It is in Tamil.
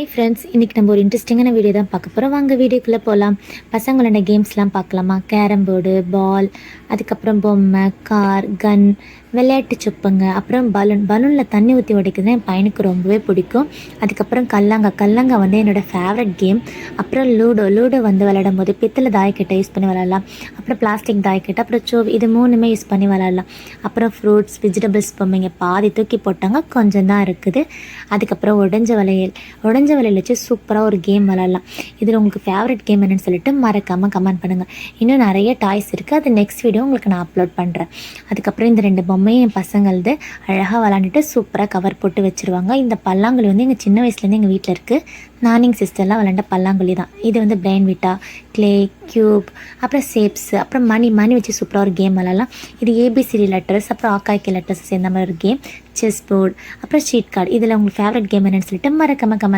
ஹாய் ஃப்ரெண்ட்ஸ், இன்றைக்கி நம்ம ஒரு இன்ட்ரெஸ்டிங்கான வீடியோ தான் பார்க்க போகிறோம். வாங்க வீடியோக்குள்ளே போகலாம். பசங்களோட கேம்ஸ்லாம் பார்க்கலாமா? கேரம் போர்டு, பால், அதுக்கப்புறம் பொம்மை, கார், கன், விளையாட்டு சொப்பங்க, அப்புறம் பலூனில் தண்ணி ஊற்றி உடைக்கிறது என் பையனுக்கு ரொம்பவே பிடிக்கும். அதுக்கப்புறம் கல்லாங்கா வந்து என்னோடய ஃபேவரட் கேம். அப்புறம் லூடோ வந்து விளையாடும் போது பித்தளை தாயக்கட்டை யூஸ் பண்ணி விளையாடலாம். அப்புறம் பிளாஸ்டிக் தாயக்கட்டை, அப்புறம் இது 3மே யூஸ் பண்ணி விளையாடலாம். அப்புறம் ஃப்ரூட்ஸ், வெஜிடபிள்ஸ் பொம்மைங்க பாதி தூக்கி போட்டாங்க, கொஞ்சம் தான் இருக்குது. அதுக்கப்புறம் உடஞ்ச வளையல் வச்சு சூப்பராக ஒரு கேம் விளாட்லாம். இதில் உங்களுக்கு ஃபேவரட் கேம் என்னென்னு சொல்லிட்டு மறக்காமல் கமெண்ட் பண்ணுங்கள். இன்னும் நிறைய டாய்ஸ் இருக்குது, அது நெக்ஸ்ட் வீடியோ உங்களுக்கு நான் அப்லோட் பண்ணுறேன். அதுக்கப்புறம் இந்த 2 பொம்மையும் என் பசங்களது அழகாக விளாண்டுட்டு சூப்பராக கவர் போட்டு வச்சுருவாங்க. இந்த பல்லாங்குழி வந்து எங்கள் சின்ன வயசுலேருந்து எங்கள் வீட்டில் இருக்குது. நானிங் சிஸ்டர்லாம் விளாண்ட பல்லாங்குழி தான் இது. வந்து பிரெயின் விட்டா, கிளே, க்யூப், அப்புறம் ஷேப்ஸு, அப்புறம் மணி வச்சு சூப்பராக ஒரு கேம் விளாட்லாம். இது ஏபிசிடி லெட்டர்ஸ், அப்புறம் ஆக்காய்க்கு லெட்டர்ஸ் சேர்ந்த மாதிரி ஒரு கேம். செஸ் போர்டு, அப்புறம் ஷீட் கார்டு. இதில் உங்களுக்கு ஃபேவரட் கேம் என்னென்னு சொல்லிட்டு மறக்காமல் கமெண்ட்